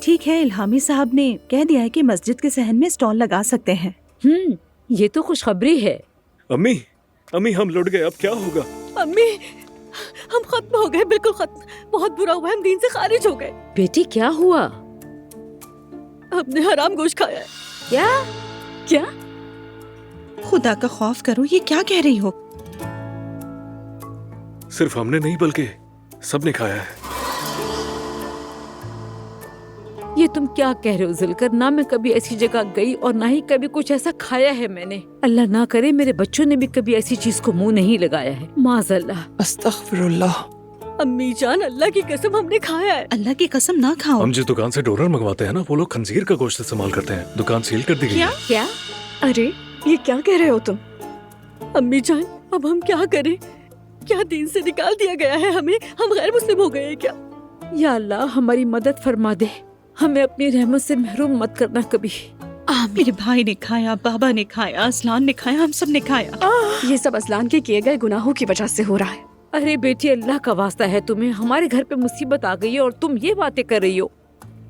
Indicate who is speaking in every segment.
Speaker 1: ठीक है, इल्हामी साहब ने कह दिया है कि मस्जिद के सहन में स्टॉल लगा सकते हैं।
Speaker 2: ये तो खुशखबरी है।
Speaker 3: अम्मी, अम्मी हम लौट गए, अब क्या होगा?
Speaker 4: अम्मी, हम खत्म हो गए, बिल्कुल खत्म। बहुत बुरा हुआ, हम दीन से खारिज हो गए।
Speaker 2: बेटी क्या हुआ?
Speaker 4: हमने हराम गोश्त खाया है।
Speaker 2: क्या क्या?
Speaker 1: खुदा का खौफ करो, ये क्या कह रही हो?
Speaker 3: सिर्फ हमने नहीं बल्कि सबने खाया है।
Speaker 2: ये तुम क्या कह रहे हो जुलकर? ना मैं कभी ऐसी जगह गई और ना ही कभी कुछ ऐसा खाया है मैंने। अल्लाह ना करे मेरे बच्चों ने भी कभी ऐसी चीज को मुंह नहीं लगाया है। माज़अल्लाह।
Speaker 5: अस्तगफिरुल्लाह।
Speaker 4: अम्मी जान, अल्लाह की कसम हमने खाया है।
Speaker 1: अल्लाह की कसम ना खाओ।
Speaker 3: हम जिस दुकान से डोनर मंगवाते हैं ना, वो लोग खंजीर का गोश्त इस्तेमाल करते हैं। दुकान सील कर दी गई है।
Speaker 2: क्या?
Speaker 4: अरे ये क्या कह रहे हो तुम? अम्मी जान, अब हम क्या करें? क्या दीन से निकाल दिया गया है हमें? हम गैर मुस्लिम हो गए हैं क्या?
Speaker 2: या अल्लाह हमारी मदद फरमा दे, हमें अपनी रहमत से महरूम मत करना कभी।
Speaker 1: मेरे भाई ने खाया, बाबा ने खाया, असलान ने खाया, हम सब ने खाया।
Speaker 4: ये सब असलान के किए गए गुनाहों की वजह से हो रहा है।
Speaker 2: अरे बेटी, अल्लाह का वास्ता है तुम्हें, हमारे घर पे मुसीबत आ गई है और तुम ये बातें कर रही हो।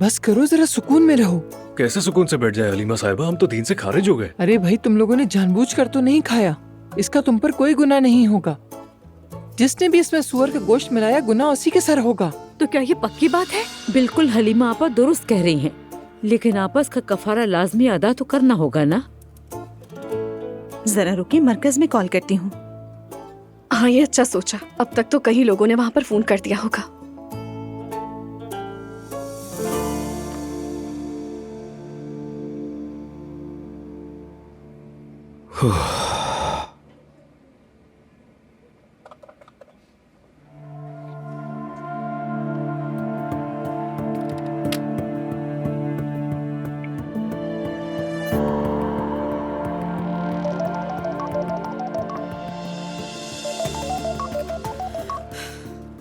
Speaker 5: बस करो, जरा सुकून में रहो।
Speaker 3: कैसे सुकून से बैठ जाए हलीमा साहिबा, हम तो दीन से खारिज हो गए।
Speaker 5: अरे भाई, तुम लोगों ने जानबूझकर तो नहीं खाया, इसका तुम पर कोई गुनाह नहीं होगा। जिसने भी इसमें सुअर का गोश्त मिलाया, गुनाह उसी के सर होगा।
Speaker 4: तो क्या ये पक्की बात है?
Speaker 2: बिल्कुल हलीमा आपा दुरुस्त कह रही हैं, लेकिन आपस का कफारा लाजमी अदा तो करना होगा ना।
Speaker 1: जरा रुकिए, मरकज में कॉल करती हूँ।
Speaker 4: हाँ, ये अच्छा सोचा। अब तक तो कई लोगों ने वहाँ पर फोन कर दिया होगा।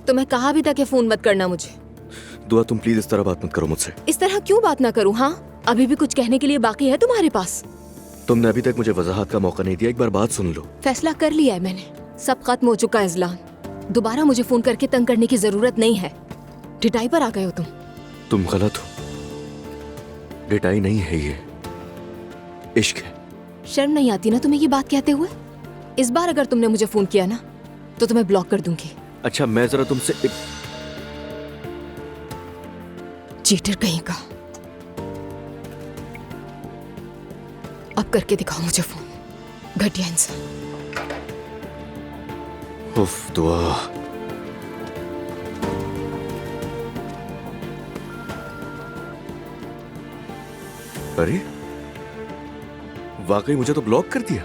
Speaker 6: तुम्हें कहा भी था कि फोन मत करना मुझे।
Speaker 7: दुआ, तुम प्लीज इस तरह बात मत करो मुझसे।
Speaker 6: इस तरह क्यों बात ना करूं? हाँ, अभी भी कुछ कहने के लिए बाकी है तुम्हारे पास?
Speaker 7: तुमने अभी तक मुझे वजाहत का मौका नहीं दिया, एक बार बात सुन लो।
Speaker 6: फैसला कर लिया है मैंने, सब खत्म हो चुका है इज़लान। दोबारा मुझे फोन करके तंग करने की जरूरत नहीं है। ढिठाई पर आ गए हो
Speaker 7: तुम गलत हो, डिटाई नहीं है ये, इश्क है।
Speaker 6: शर्म नहीं आती ना तुम्हें ये बात कहते हुए? इस बार अगर तुमने मुझे फोन किया ना तो तुम्हें ब्लॉक कर दूंगी।
Speaker 7: अच्छा, मैं जरा तुमसे
Speaker 6: चीटर कहीं का। अब करके दिखाओ मुझे फोन, घटिया इंसान।
Speaker 7: उफ, दुआ। अरे वाकई मुझे तो ब्लॉक कर दिया।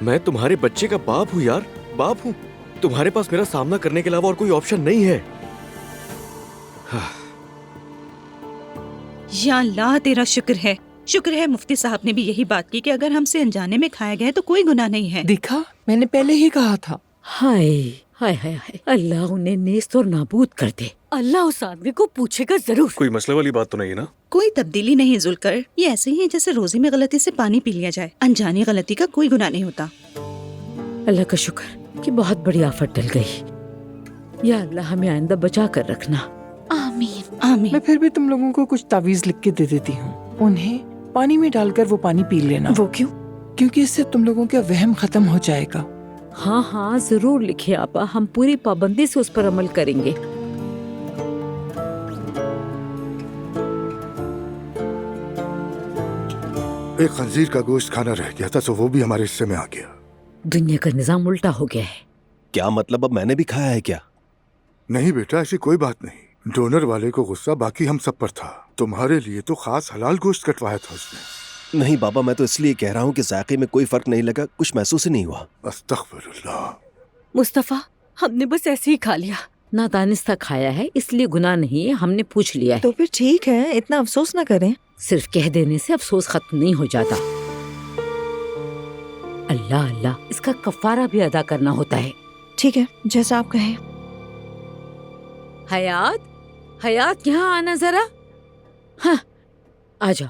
Speaker 7: मैं तुम्हारे बच्चे का बाप हूं यार, बाप हूं। तुम्हारे पास मेरा सामना करने के अलावा और कोई ऑप्शन नहीं है।
Speaker 1: या अल्लाह, तेरा शुक्र है, शुक्र है मुफ्ती साहब ने भी यही बात की कि अगर हमसे अनजाने में खाया गया तो कोई गुनाह नहीं है।
Speaker 5: देखा, मैंने पहले ही कहा था।
Speaker 2: हाय हाय हाय हाय, अल्लाह उन्हें नेस्त और नाबूद कर दे।
Speaker 4: अल्लाह उस आदमी को पूछेगा जरूर।
Speaker 3: कोई मसले वाली बात तो नहीं है ना?
Speaker 1: कोई तब्दीली नहीं जुलकर, ये ऐसे ही है जैसे रोजे में गलती से पानी पी लिया जाए। अनजानी गलती का कोई गुनाह नहीं होता।
Speaker 2: अल्लाह का शुक्र कि बहुत बड़ी आफत टल गई। या अल्लाह हमें आइंदा बचा कर रखना।
Speaker 1: आमीन आमीन।
Speaker 5: मैं फिर भी तुम लोगों को कुछ तावीज लिख के दे देती हूँ, उन्हें पानी में डालकर वो पानी पी लेना।
Speaker 4: वो क्यों?
Speaker 5: क्योंकि इससे तुम लोगों का वहम खत्म हो जाएगा।
Speaker 2: हाँ हाँ जरूर लिखिए आपा, हम पूरी पाबंदी से उस पर अमल करेंगे।
Speaker 8: एक खंजीर का गोश्त खाना रह गया था, तो वो भी हमारे हिस्से में आ गया।
Speaker 2: दुनिया का निजाम उल्टा हो गया है।
Speaker 9: क्या मतलब, अब मैंने भी खाया है क्या?
Speaker 8: नहीं बेटा, ऐसी कोई बात नहीं। डोनर वाले को गुस्सा बाकी हम सब पर था। तुम्हारे लिए तो खास हलाल गोश्त कटवाया था उसने।
Speaker 9: नहीं बाबा, मैं तो इसलिए कह रहा हूँ कि जायके में कोई फर्क नहीं लगा, कुछ महसूस ही नहीं हुआ।
Speaker 8: अस्तगफिरुल्लाह।
Speaker 4: मुस्तफा, हमने बस ऐसे ही खा लिया।
Speaker 2: नादानिस्ता खाया है, इसलिए गुनाह नहीं है, हमने पूछ लिया है।
Speaker 10: तो फिर ठीक है, इतना अफसोस ना करें।
Speaker 2: सिर्फ कह देने से अफसोस खत्म नहीं हो जाता। अल्लाह अल्लाह, इसका कफारा भी अदा करना होता है।
Speaker 10: ठीक है, जैसा आप कहें।
Speaker 2: हयात, हयात यहाँ आना जरा। हाँ, आ जाओ,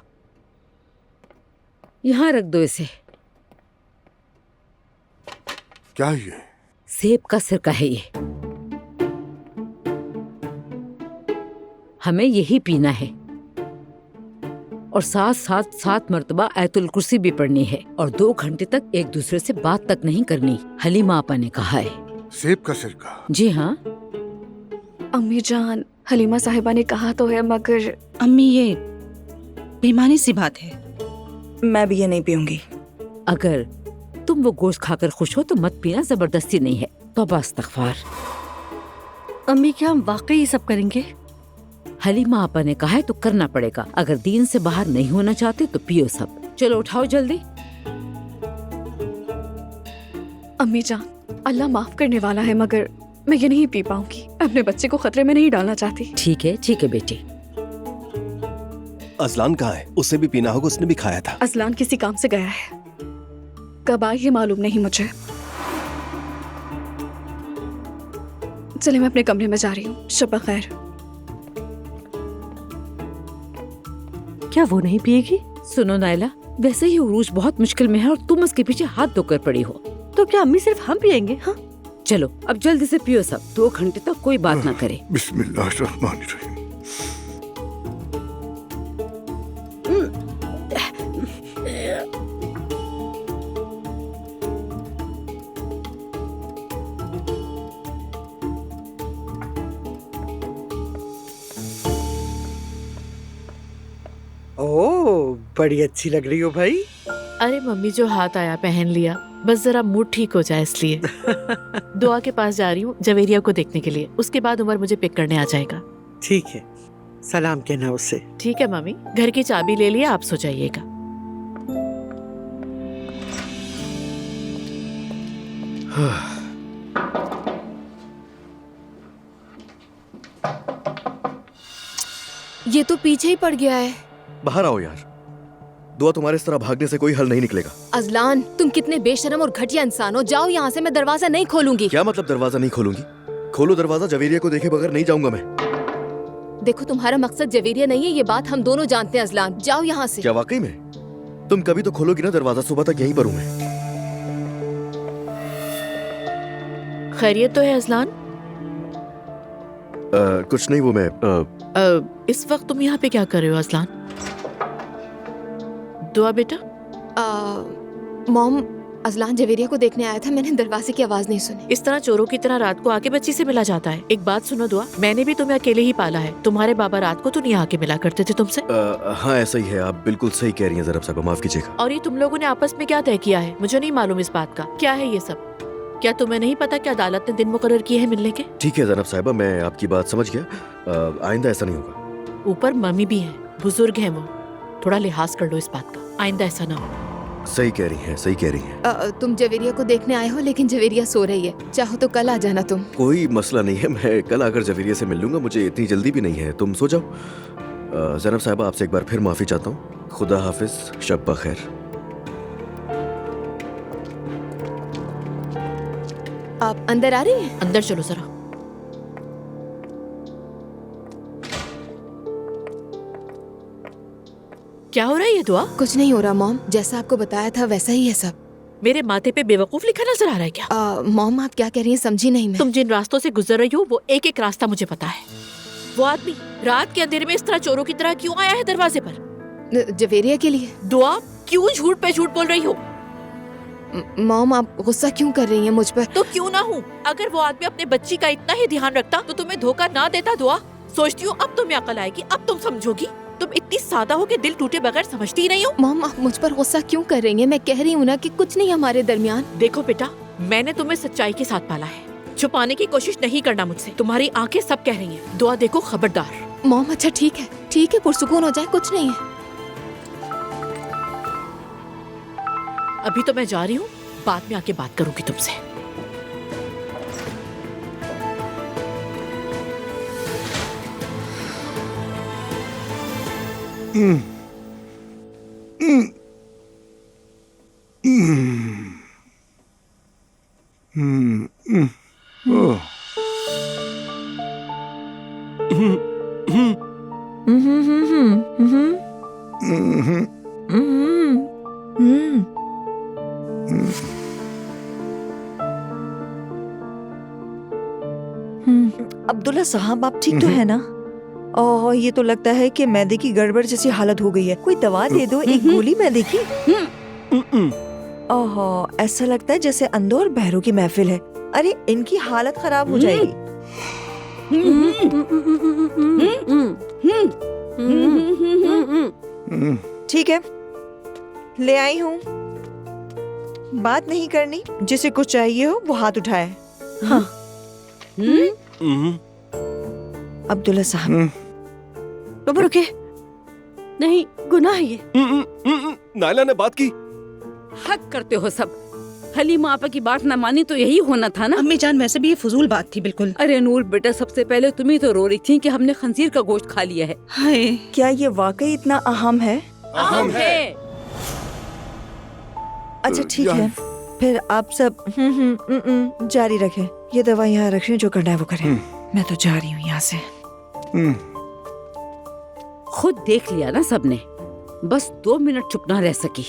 Speaker 2: यहाँ रख दो इसे।
Speaker 8: क्या ये?
Speaker 2: सेब का सिरका है ये, हमें यही पीना है। और साथ साथ 7 मर्तबा आयतुल कुर्सी भी पढ़नी है और 2 घंटे तक एक दूसरे से बात तक नहीं करनी। हलीमा आपा ने कहा है।
Speaker 8: सेब का सिरका।
Speaker 2: जी हाँ।
Speaker 4: अम्मी जान, हलीमा साहिबा ने कहा तो है, मगर
Speaker 1: अम्मी ये बेईमानी सी बात है।
Speaker 10: मैं भी ये नहीं पीऊंगी।
Speaker 2: अगर तुम वो गोश्त खाकर खुश हो तो मत पीना, जबरदस्ती नहीं है। तौबा इस्तगफार।
Speaker 4: अम्मी क्या हम वाकई ये सब करेंगे?
Speaker 2: हलीमा आपा ने कहा है तो करना पड़ेगा। अगर दीन से बाहर नहीं होना चाहते तो पियो सब। चलो उठाओ जल्दी।
Speaker 4: अम्मी जान, अल्लाह माफ करने वाला है, मगर मैं ये नहीं पी पाऊंगी। अपने बच्चे को खतरे में नहीं डालना चाहती।
Speaker 2: ठीक है बेटी।
Speaker 9: अजलान कहाँ है? उससे भी पीना होगा, उसने भी खाया था।
Speaker 4: अजलान किसी काम से गया है, कब आए ये मालूम नहीं मुझे। चले मैं अपने कमरे में जा रही हूँ। शब्बा खैर।
Speaker 11: क्या वो नहीं पिएगी?
Speaker 2: सुनो नायला, वैसे ही उरूज बहुत मुश्किल में है और तुम उसके पीछे हाथ धोकर पड़ी हो।
Speaker 11: तो क्या अम्मी सिर्फ हम पिएंगे? हाँ
Speaker 2: चलो अब जल्दी से पियो सब। 2 घंटे तक कोई बात ना करे।
Speaker 8: बिस्मिल्लाहिर्रहमानिर्रहीम।
Speaker 12: ओह, बड़ी अच्छी लग रही हो भाई।
Speaker 11: अरे मम्मी जो हाथ आया पहन लिया, बस जरा मूड ठीक हो जाए इसलिए। दुआ के पास जा रही हूँ जवेरिया को देखने के लिए, उसके बाद उमर मुझे पिक करने आ जाएगा।
Speaker 12: ठीक है, सलाम कहना उससे।
Speaker 11: ठीक है मम्मी, घर की चाबी ले लिया, आप सो जाइएगा।
Speaker 6: ये तो पीछे ही पड़ गया है।
Speaker 7: बाहर आओ यार। दुआ, तुम्हारे इस तरह भागने से कोई हल नहीं निकलेगा।
Speaker 6: अजलान, तुम कितने बेशरम और घटिया इंसान हो। जाओ यहाँ से, मैं दरवाजा नहीं खोलूंगी।
Speaker 7: क्या मतलब दरवाजा नहीं खोलूंगी? खोलो दरवाजा, जवेरिया को देखे बगैर नहीं जाऊंगा मैं।
Speaker 6: देखो, तुम्हारा मकसद जवेरिया नहीं है, ये बात हम दोनों जानते हैं। अजलान, जाओ यहाँ से।
Speaker 7: क्या वाकई में? तुम कभी तो खोलोगी ना दरवाजा, सुबह तक यहीं पर हूँ मैं।
Speaker 11: खैरियत तो है अजलान?
Speaker 7: कुछ नहीं, वो मैं
Speaker 11: इस वक्त तुम यहाँ पे क्या कर रहे हो अजलान? दुआ बेटा।
Speaker 6: मॉम, अजलान जवेरिया को देखने आया था, मैंने दरवाजे की आवाज नहीं सुनी।
Speaker 11: इस तरह चोरों की तरह रात को आके बच्ची से मिला जाता है? एक बात सुनो दुआ, मैंने भी तुम्हें अकेले ही पाला है। तुम्हारे बाबा रात को तो नहीं आके मिला करते थे तुमसे?
Speaker 7: हाँ ऐसा ही है, आप बिल्कुल सही कह रही हैं ज़रा साहब, माफ कीजिएगा।
Speaker 11: और ये तुम लोगों ने आपस में क्या तय किया है? मुझे नहीं मालूम इस बात का। क्या है ये सब? क्या तुम्हें नहीं पता कि अदालत ने दिन मुकर्रर किए हैं मिलने के?
Speaker 7: ठीक है जनाब साहिबा, मैं आपकी बात समझ गया। आइंदा ऐसा नहीं होगा।
Speaker 11: ऊपर मम्मी भी है, बुजुर्ग है वो, थोड़ा लिहाज कर लो इस बात का। आइंदा ऐसा ना हो।
Speaker 7: सही कह रही हैं, सही कह रही हैं।
Speaker 6: तुम जवेरिया को देखने आए हो, लेकिन जवेरिया सो रही है। चाहो तो कल आ जाना तुम।
Speaker 7: कोई मसला नहीं है, मैं कल आकर जवेरिया से मिल लूंगा, मुझे इतनी जल्दी भी नहीं है। तुम सो जाओ। जनाब साहिबा, आपसे एक बार फिर माफी चाहता हूँ। खुदा हाफिज, शब बखैर।
Speaker 6: आप अंदर आ रही हैं?
Speaker 11: अंदर चलो जरा। क्या हो रहा है ये दुआ?
Speaker 6: कुछ नहीं हो रहा मॉम, जैसा आपको बताया था वैसा ही है सब।
Speaker 11: मेरे माथे पे बेवकूफ लिखा नजर आ रहा है क्या?
Speaker 6: मॉम, आप क्या कह रही हैं समझी नहीं मैं।
Speaker 11: तुम जिन रास्तों से गुजर रही हो वो एक एक रास्ता मुझे पता है। वो आदमी रात के अंधेरे में इस तरह चोरों की तरह क्यों आया है दरवाजे पर?
Speaker 6: जवेरिया के लिए।
Speaker 11: दुआ, क्यों झूठ पे झूठ बोल रही हो?
Speaker 6: मॉम, आप गुस्सा क्यों कर रही हैं मुझ पर?
Speaker 11: तो क्यों ना हूँ। अगर वो आदमी अपने बच्ची का इतना ही ध्यान रखता तो तुम्हें धोखा ना देता। दुआ, सोचती हूँ अब तुम्हें अकल आएगी, अब तुम समझोगी। तुम इतनी सादा हो कि दिल टूटे बगैर समझती ही नहीं हो।
Speaker 6: मॉम, आप मुझ पर गुस्सा क्यों कर रही हैं? मैं कह रही हूँ ना कि कुछ नहीं हमारे दरमियान।
Speaker 11: देखो बेटा, मैंने तुम्हें सच्चाई के साथ पाला है, छुपाने की कोशिश नहीं करना मुझसे। तुम्हारी आंखें सब कह रही हैं। दुआ देखो, खबरदार।
Speaker 6: मॉम, अच्छा ठीक है, पुरसुकून हो जाए, कुछ नहीं है।
Speaker 11: अभी तो मैं जा रही हूँ, बाद में आके बात करूंगी तुमसे।
Speaker 10: अब्दुल्ला साहब, आप ठीक तो है ना? ओह, ये तो लगता है कि मैदे की गड़बड़ जैसी हालत हो गई है। कोई दवा दे दो, एक गोली मैदे की। ओह, ऐसा लगता है जैसे अंधों और बहरों की महफिल है। अरे इनकी हालत खराब हो जाएगी। ठीक है, ले आई हूँ। बात नहीं करनी, जिसे कुछ चाहिए हो वो हाथ उठाए। हाँ। अब्दुल्ला साहब।
Speaker 4: बाबा रुके, नहीं गुनाह है ये।
Speaker 9: नायला ने बात की।
Speaker 2: हक करते हो सब। हलीमा आपा की बात ना मानी तो यही होना था ना।
Speaker 1: अम्मी जान वैसे भी ये फजूल बात थी बिल्कुल।
Speaker 2: अरे नूर बेटा, सबसे पहले तुम ही तो रो रही थी कि हमने खंजीर का गोश्त खा लिया है।
Speaker 1: हाय,
Speaker 10: क्या ये वाकई इतना अहम है?
Speaker 2: अहम है।
Speaker 10: अच्छा ठीक है, फिर आप सब जारी रखें। ये दवा यहाँ रखें, जो करना है वो करें। मैं तो जा रही हूँ यहाँ से।
Speaker 2: खुद देख लिया ना सबने, बस 2 मिनट चुप ना रह सकी।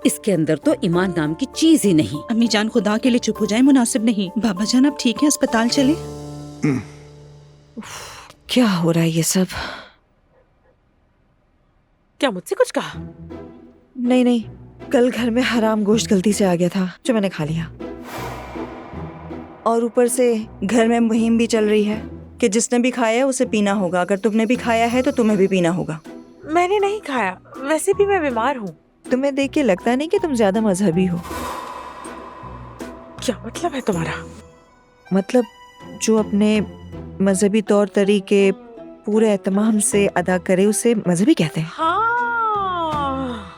Speaker 2: इसके अंदर तो ईमान नाम की चीज ही नहीं।
Speaker 1: अम्मी जान खुदा के लिए चुप हो जाए, मुनासिब नहीं। बाबा जान अब ठीक है, अस्पताल चले।
Speaker 10: क्या हो रहा है ये सब?
Speaker 11: क्या मुझसे कुछ कहा?
Speaker 10: नहीं नहीं, कल घर में हराम गोश्त गलती से आ गया था जो मैंने खा लिया। और ऊपर से घर में मुहिम भी चल रही है कि जिसने भी खाया है उसे पीना होगा। अगर तुमने भी खाया है तो तुम्हें भी पीना होगा।
Speaker 11: मैंने नहीं खाया, वैसे भी मैं बीमार हूँ।
Speaker 10: तुम्हें देख के लगता नहीं कि तुम ज्यादा मजहबी हो।
Speaker 11: क्या मतलब है तुम्हारा?
Speaker 10: मतलब जो अपने मजहबी तौर तरीके पूरे एहतमाम से अदा करे उसे मजहबी कहते हैं।
Speaker 11: हाँ,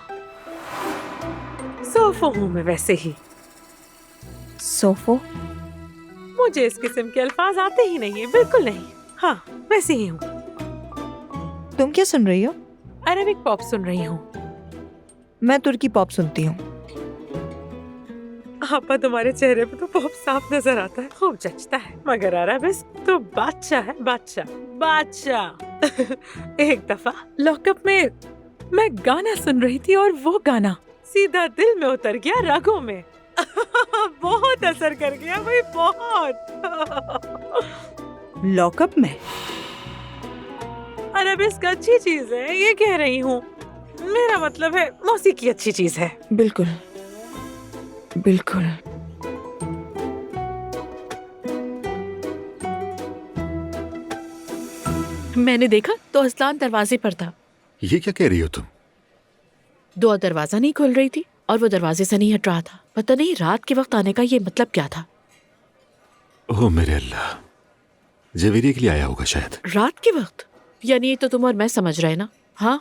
Speaker 11: सोफो हूँ मैं वैसे ही।
Speaker 10: सोफो?
Speaker 11: मुझे इस किस्म के अल्फाज आते ही नहीं है, बिल्कुल नहीं। हाँ, वैसे ही हूँ।
Speaker 10: तुम क्या सुन रही हो?
Speaker 11: अरेबिक पॉप सुन रही हूँ।
Speaker 10: मैं तुर्की पॉप सुनती हूँ।
Speaker 11: आपा तुम्हारे चेहरे पे तो पॉप साफ नजर आता है, खूब जचता है। मगर अरेबिक तो बादशाह है, बादशाह बादशाह। एक दफा लॉकअप में मैं गाना सुन रही थी और वो गाना सीधा दिल में उतर गया, रगों में। बहुत असर कर गया भाई, बहुत।
Speaker 10: लॉकअप में?
Speaker 11: अरेबिक अच्छी चीज है, ये कह रही हूँ। मेरा मतलब है मौसीकी अच्छी चीज है।
Speaker 10: बिल्कुल बिल्कुल।
Speaker 11: मैंने देखा तो असलान दरवाजे पर था।
Speaker 8: ये क्या कह रही हो तुम?
Speaker 11: दुआ दरवाजा नहीं खोल रही थी और वो दरवाजे से नहीं हट रहा था। पता नहीं रात के वक्त आने का ये मतलब क्या था।
Speaker 8: ओह मेरे अल्लाह, जवेरिया के लिए आया होगा शायद।
Speaker 11: रात के वक्त? यानी तो तुम और मैं समझ रहे ना? हाँ,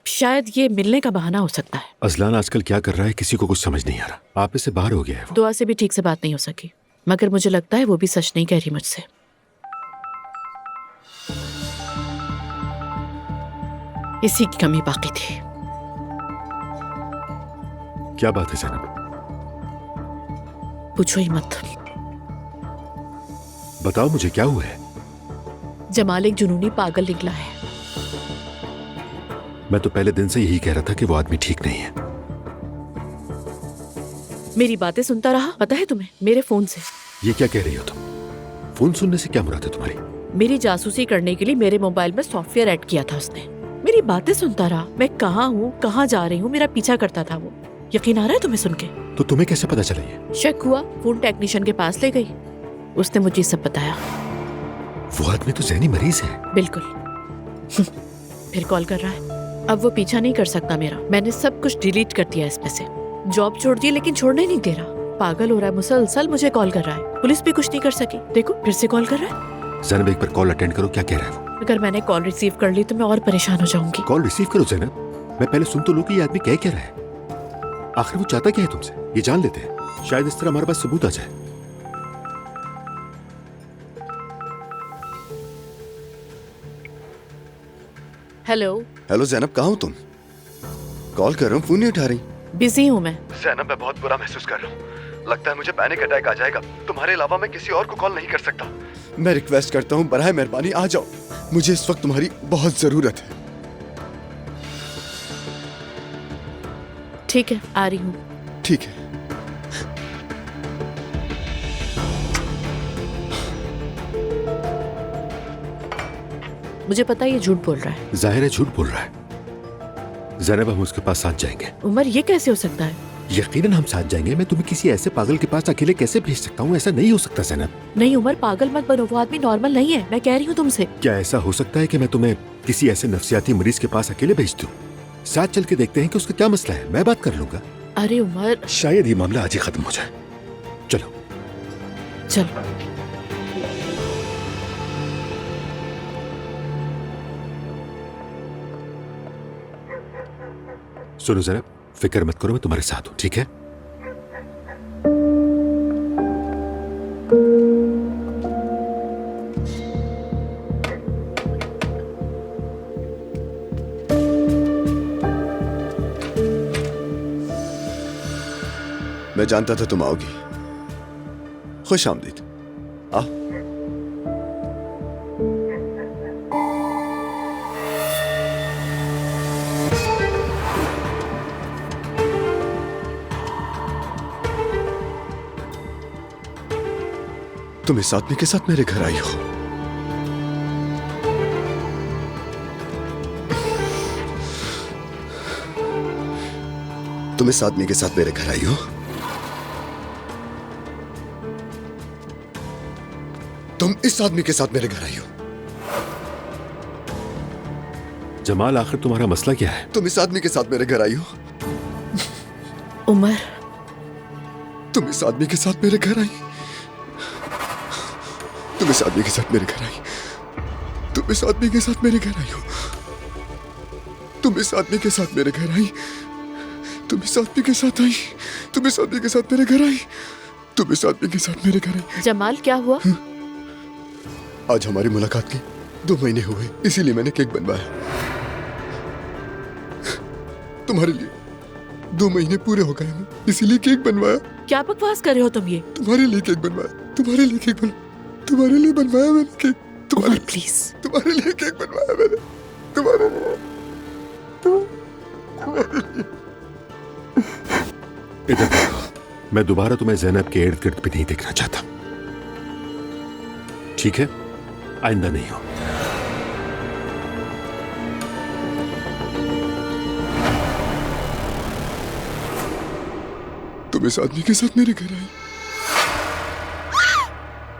Speaker 11: शायद ये मिलने का बहाना हो सकता है।
Speaker 8: अजलान आजकल क्या कर रहा है किसी को कुछ समझ नहीं आ रहा। आप इससे बाहर हो गया है वो।
Speaker 11: दुआ से भी ठीक से बात नहीं हो सकी, मगर मुझे लगता है वो भी सच नहीं कह रही मुझसे। इसी की कमी बाकी थी।
Speaker 8: क्या बात है जैनब?
Speaker 11: पूछो ही मत।
Speaker 8: बताओ मुझे क्या हुआ है।
Speaker 11: जमाल एक जुनूनी पागल निकला है।
Speaker 8: मैं तो पहले दिन से यही कह रहा था कि वो आदमी ठीक नहीं है।
Speaker 11: मेरी बातें सुनता रहा, पता है तुम्हें, मेरे फोन से।
Speaker 8: ये क्या कह रही हो तुम? फोन सुनने से क्या मुराद है तुम्हारी?
Speaker 11: मेरी जासूसी करने के लिए मेरे मोबाइल में सॉफ्टवेयर ऐड किया था उसने। मेरी बातें सुनता रहा, मैं कहाँ हूँ, कहाँ जा रही हूँ, मेरा पीछा करता था वो। यकीन आ रहा है तुम्हें सुन के?
Speaker 8: तो तुम्हें कैसे पता चला ये?
Speaker 11: शक हुआ, फोन टेक्नीशियन के पास ले गई, उसने मुझे सब बताया।
Speaker 8: वो आदमी तो ज़हनी मरीज है।
Speaker 11: बिल्कुल। फिर कॉल कर रहा है। अब वो पीछा नहीं कर सकता मेरा। मैंने सब कुछ डिलीट कर दिया इसमें से। जॉब छोड़ दी लेकिन छोड़ने नहीं दे रहा। पागल हो रहा है, मुसलसल मुझे कॉल कर रहा है। पुलिस भी कुछ नहीं कर सकी। देखो फिर से कॉल कर रहा है।
Speaker 8: ज़ैनब एक बार कॉल अटेंड करो, क्या कह रहा है वो?
Speaker 11: अगर मैंने कॉल रिसीव कर ली तो मैं और परेशान हो जाऊंगी।
Speaker 8: कॉल रिसीव करो ज़ैनब। मैं पहले सुन तो लूं कि ये आदमी कह रहा है। आखिर वो चाहता क्या है तुमसे, ये जान लेते हैं। शायद इस तरह हमारे पास सबूत आ जाए।
Speaker 11: हेलो।
Speaker 9: हेलो ज़ैनब, कहाँ हो तुम? कॉल कर रहा हूँ, फोन नहीं उठा रही।
Speaker 11: बिजी हूँ मैं।
Speaker 9: ज़ैनब मैं बहुत बुरा महसूस कर रहा हूँ। लगता है मुझे पैनिक अटैक आ जाएगा। तुम्हारे अलावा मैं किसी और को कॉल नहीं कर सकता। मैं रिक्वेस्ट करता हूँ, बराए मेहरबानी आ जाओ। मुझे इस वक्त तुम्हारी बहुत जरूरत है।
Speaker 11: ठीक है, आ रही हूँ।
Speaker 9: ठीक है।
Speaker 11: मुझे पता है ये झूठ बोल रहा है।
Speaker 13: जाहिर है झूठ बोल रहा है। ज़ैनब, हम उसके पास साथ जाएंगे।
Speaker 11: उमर, ये कैसे हो सकता है?
Speaker 13: यकीनन हम साथ जाएंगे। मैं तुम्हें किसी ऐसे पागल के पास अकेले कैसे भेज सकता हूँ? ऐसा नहीं हो सकता ज़ैनब।
Speaker 11: नहीं उमर, पागल मत बनो, वो आदमी नॉर्मल नहीं है, मैं कह रही हूँ तुमसे।
Speaker 13: क्या ऐसा हो सकता है कि मैं तुम्हें किसी ऐसे नफसियाती मरीज के पास अकेले भेज दूं? साथ चल के देखते हैं कि उसका क्या मसला है, मैं बात कर लूंगा।
Speaker 11: अरे उमर,
Speaker 13: शायद ये मामला आज ही खत्म हो जाए। चलो
Speaker 11: चलो।
Speaker 13: सुनो ज़ैनब, फिक्र मत करो, मैं तुम्हारे साथ हूँ, ठीक है?
Speaker 9: मैं जानता था तुम आओगी। खुश आमदीद। आओ। तुम इस आदमी के साथ मेरे घर आई हो। तुम इस आदमी के साथ मेरे घर आई हो। तुम इस आदमी के साथ मेरे घर आई हो।
Speaker 13: जमाल, आखिर तुम्हारा मसला क्या है?
Speaker 9: तुम इस आदमी के साथ मेरे घर आई हो।
Speaker 11: उमर,
Speaker 9: तुम इस आदमी के साथ मेरे घर आई। तुम इस आदमी के साथ मेरे घर आई। तुम इस आदमी के साथ मेरे घर आई हो। तुम इस आदमी के साथ मेरे घर आई। तुम इस आदमी के साथ आई। तुम इस आदमी के साथ मेरे घर आई। तुम इस आदमी के साथ मेरे घर आई।
Speaker 11: जमाल क्या हुआ?
Speaker 9: आज हमारी मुलाकात के 2 महीने हुए, इसीलिए मैंने केक बनवाया। तुम्हारे लिए 2 महीने पूरे हो गए हैं, इसीलिए केक बनवाया।
Speaker 11: क्या बकवास कर रहे हो तुम ये?
Speaker 9: तुम्हारे लिए केक बनवाया। तुम्हारे लिए केक बनवाया। तुम्हारे लिए बनवाया मैंने केक। तुम्हारे
Speaker 11: प्लीज,
Speaker 9: तुम्हारे लिए केक बनवाया मैंने। तुम्हारे लिए।
Speaker 13: इधर देखो, मैं दोबारा तुम्हें ज़ैनब के इर्द गिर्द भी नहीं देखना चाहता, ठीक है? आइंदा नहीं हो।
Speaker 9: तुम इस आदमी के साथ मेरे घर आई।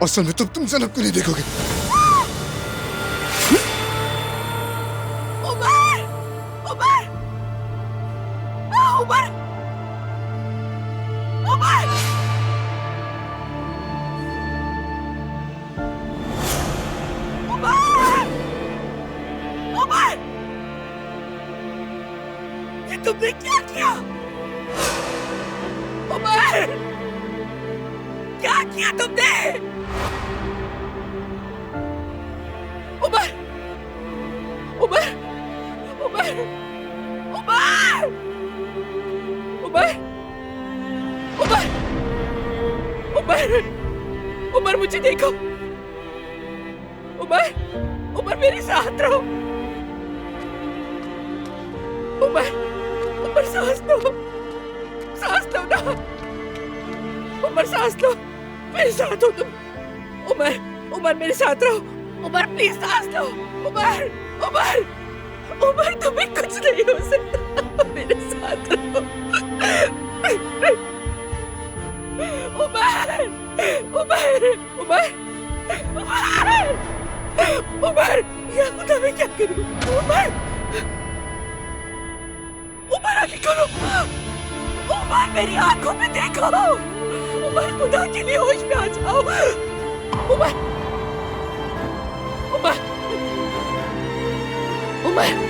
Speaker 9: असल में तुम ज़ैनब को नहीं देखोगे।
Speaker 14: उमर! उमर! उमर! उमर! उमर! ये तुमने क्या किया? उमर! क्या किया तुमने? उमर! उमर! उमर! उमर! उमर! उमर! उमर! उमर, मुझे देखो। उमर! उमर, मेरे साथ रहो। उमर! उमर, सांस लो। सांस लो ना। उमर, सांस लो। मेरे साथ हो तुम। उमर! उमर, मेरे साथ रहो। उमर, प्लीज सांस लो। उमर! उमर! उमर, तुम्हें कुछ नहीं हो सकता। मेरे साथ रहो। उमर! उमर! उमर! उमर! उमर! या खुदा, मैं क्या करूं? उमर! उमर, आगे करो। उमर, मेरी आंखों में देखो। उमर, खुदा के लिए होश में आ जाओ। उमर! उमर! उमर! उमर!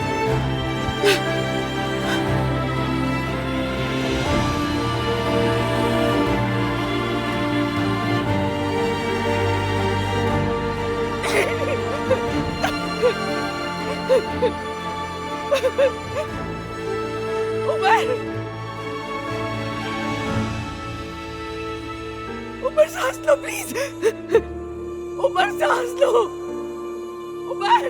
Speaker 14: उमर, सांस लो प्लीज। उमर, सांस लो। उमर!